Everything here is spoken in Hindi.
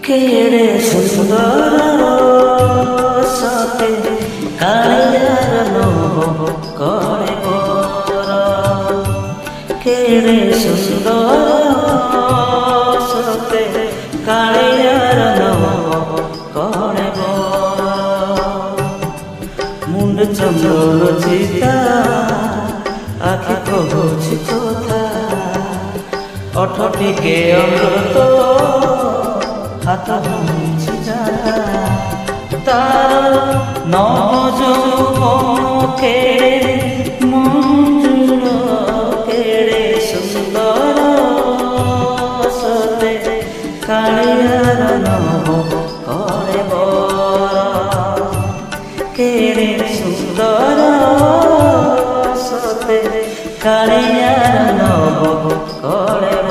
केड़े सुंदर सते कालियार लोभ करे बर केड़े सुंदर सते कालियार लोभ करे बर मुंड चंद्र चिता आखि कहुछि कथा ओठ टिके अमृत हाथ भांगछि जाता तार नव यौवन केड़े मंजुल केड़े सुंदर सते कालियार नभ करे बर केड़े सुंदर सते कालियार नभ करे